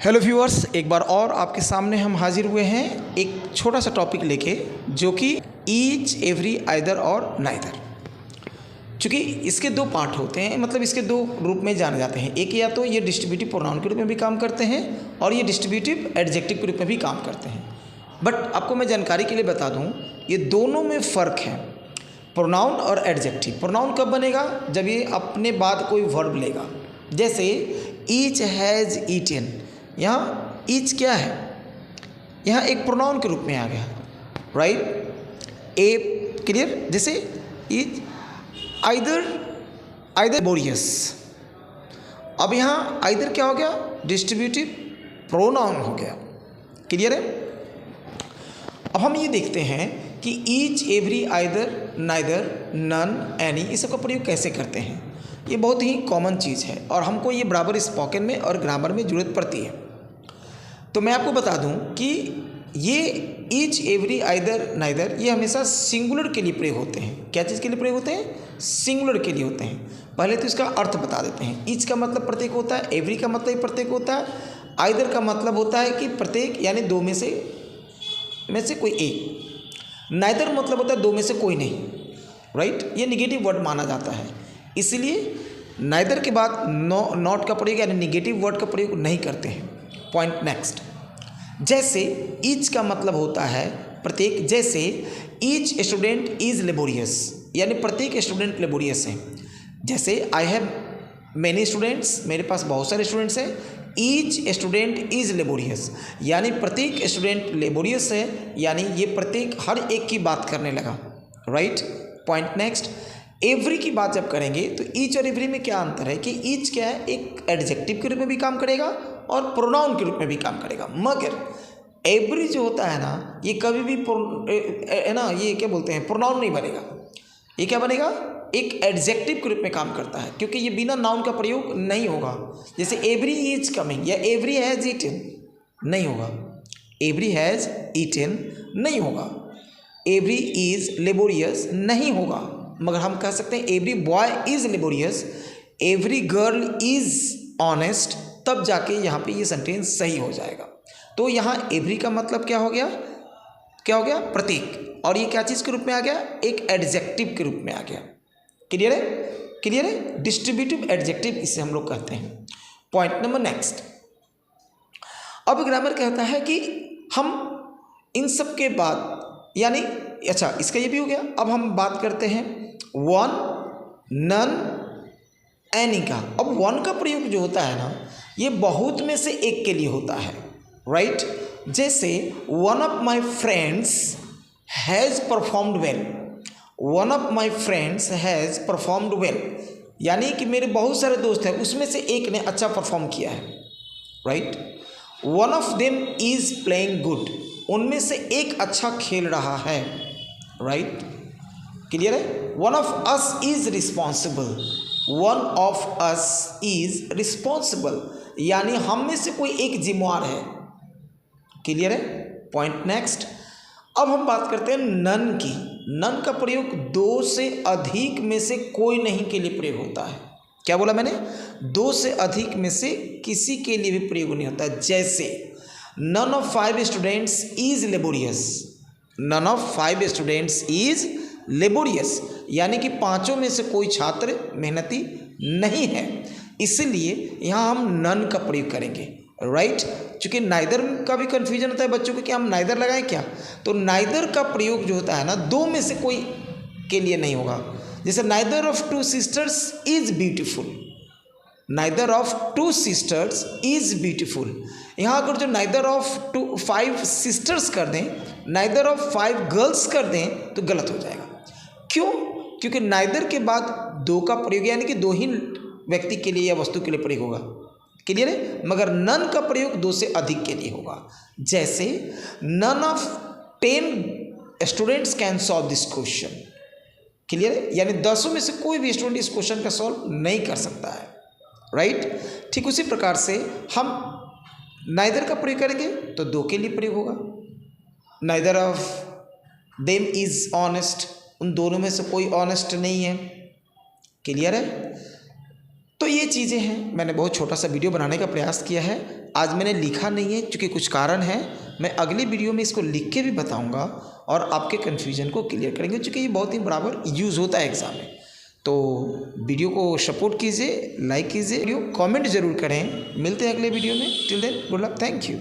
Hello viewers, एक बार और आपके सामने हम हाजिर हुए हैं एक छोटा सा टॉपिक लेके, जो कि ईच, एवरी, आइदर और नाइदर। चूँकि इसके दो पार्ट होते हैं, मतलब इसके दो रूप में जाने जाते हैं। एक या तो ये डिस्ट्रीब्यूटिव प्रोनाउन के रूप में भी काम करते हैं और ये डिस्ट्रीब्यूटिव एडजेक्टिव के रूप में भी काम करते हैं। बट आपको मैं जानकारी के लिए बता दूँ, ये दोनों में फ़र्क है, प्रोनाउन और एडजेक्टिव। प्रोनाउन कब बनेगा? जब ये अपने बाद कोई वर्ब लेगा। जैसे ईच हैज़ ईटन, यहाँ ईच क्या है? यहाँ एक प्रोनाउन के रूप में आ गया, राइट? ए क्लियर? जैसे ईच, आइदर बोरियस। अब यहाँ आइदर क्या हो गया? डिस्ट्रीब्यूटिव प्रोनाउन हो गया। क्लियर है? अब हम ये देखते हैं कि each, every, either, neither, none, any, इस सब का प्रयोग कैसे करते हैं। ये बहुत ही कॉमन चीज़ है और हमको ये बराबर स्पोकन में और ग्रामर में ज़रूरत पड़ती है। तो मैं आपको बता दूं कि ये ईच, एवरी, आइदर, नाइदर, ये हमेशा सिंगुलर के लिए प्रयोग होते हैं। क्या चीज़ के लिए प्रयोग होते हैं? सिंगुलर के लिए होते हैं। पहले तो इसका अर्थ बता देते हैं। ईच का मतलब प्रत्येक होता है, एवरी का मतलब प्रत्येक होता है, आइदर का मतलब होता है कि प्रत्येक यानी दो में से कोई एक, नाइदर मतलब होता है दो में से कोई नहीं, राइट? ये निगेटिव वर्ड माना जाता है, इसलिए नाइदर के बाद नॉट का प्रयोग यानी निगेटिव वर्ड का प्रयोग नहीं करते हैं। Point next. जैसे ईच का मतलब होता है प्रत्येक, जैसे ईच स्टूडेंट इज लेबोरियस, यानी प्रत्येक स्टूडेंट लेबोरियस है। जैसे आई हैव मैनी स्टूडेंट्स, मेरे पास बहुत सारे स्टूडेंट्स हैं। ईच स्टूडेंट इज लेबोरियस, यानी प्रत्येक स्टूडेंट लेबोरियस है, यानी ये प्रत्येक हर एक की बात करने लगा, राइट? Point next. एवरी की बात जब करेंगे तो ईच और एवरी में क्या अंतर है कि ईच क्या है, एक एडजेक्टिव के रूप में भी काम करेगा और प्रोनाउन के रूप में भी काम करेगा। मगर एवरी जो होता है ना, ये कभी भी है ना, ये क्या बोलते हैं, प्रोनाउन नहीं बनेगा। ये क्या बनेगा? एक एडजेक्टिव के रूप में काम करता है, क्योंकि ये बिना नाउन का प्रयोग नहीं होगा। जैसे एवरी इज कमिंग या एवरी हैज़ ईटन नहीं होगा, एवरी हैज़ ईटन नहीं होगा, एवरी इज लेबोरियस नहीं होगा। मगर हम कह सकते हैं every boy is laborious, every girl is honest, तब जाके यहाँ पे ये सेंटेंस सही हो जाएगा। तो यहाँ एवरी का मतलब क्या हो गया? क्या हो गया? प्रत्येक। और ये क्या चीज़ के रूप में आ गया? एक एडजेक्टिव के रूप में आ गया। क्लियर है? क्लियर है? डिस्ट्रीब्यूटिव एडजेक्टिव इसे हम लोग कहते हैं। Point number next. अब ग्रामर कहता है कि हम इन सब के बाद, यानी अच्छा इसका ये भी हो गया। अब हम बात करते हैं वन, नन, एनी का। अब वन का प्रयोग जो होता है ना, ये बहुत में से एक के लिए होता है, राइट? जैसे one of my friends has performed well, one of my friends has performed well, यानी कि मेरे बहुत सारे दोस्त हैं, उसमें से एक ने अच्छा परफॉर्म किया है, right? One of them is playing good, उनमें से एक अच्छा खेल रहा है, राइट? क्लियर है? One of us is responsible, one of us is responsible, यानी हम में से कोई एक जिम्मेवार है। क्लियर है? Point next. अब हम बात करते हैं नन की। नन का प्रयोग दो से अधिक में से कोई नहीं के लिए प्रयोग होता है। क्या बोला मैंने? दो से अधिक में से किसी के लिए भी प्रयोग नहीं होता। जैसे none of 5 students is laborious, none of 5 students is laborious, यानी कि पांचों में से कोई छात्र मेहनती नहीं है, इसलिए यहाँ हम नन का प्रयोग करेंगे, राइट? चूँकि नाइदर का भी कन्फ्यूजन होता है बच्चों को कि हम नाइदर लगाएं क्या, तो नाइदर का प्रयोग जो होता है ना, दो में से कोई के लिए नहीं होगा। जैसे neither of 2 sisters is beautiful, neither of 2 sisters is beautiful. यहाँ अगर जो नाइदर ऑफ 5 सिस्टर्स कर दें, नाइदर ऑफ 5 गर्ल्स कर दें तो गलत हो जाएगा। क्यों? क्योंकि नाइदर के बाद दो का प्रयोग यानी कि दो ही व्यक्ति के लिए या वस्तु के लिए प्रयोग होगा। क्लियर है? मगर नन का प्रयोग दो से अधिक के लिए होगा। जैसे none of 10 students can solve this question. Clear है? यानी 10 में से कोई भी स्टूडेंट इस क्वेश्चन का सॉल्व नहीं कर सकता है, राइट? ठीक उसी प्रकार से हम नाइदर का प्रयोग करेंगे तो दो के लिए प्रयोग होगा। Neither of them is honest, उन दोनों में से कोई ऑनेस्ट नहीं है। क्लियर है? तो ये चीज़ें हैं, मैंने बहुत छोटा सा वीडियो बनाने का प्रयास किया है आज मैंने लिखा नहीं है क्योंकि कुछ कारण है। मैं अगले वीडियो में इसको लिख के भी बताऊंगा और आपके कन्फ्यूजन को क्लियर करेंगे, क्योंकि ये बहुत ही बराबर यूज़ होता है एग्ज़ाम में। तो वीडियो को सपोर्ट कीजिए, लाइक कीजिए, वीडियो कमेंट ज़रूर करें। मिलते हैं अगले वीडियो में। Till then good luck, thank you.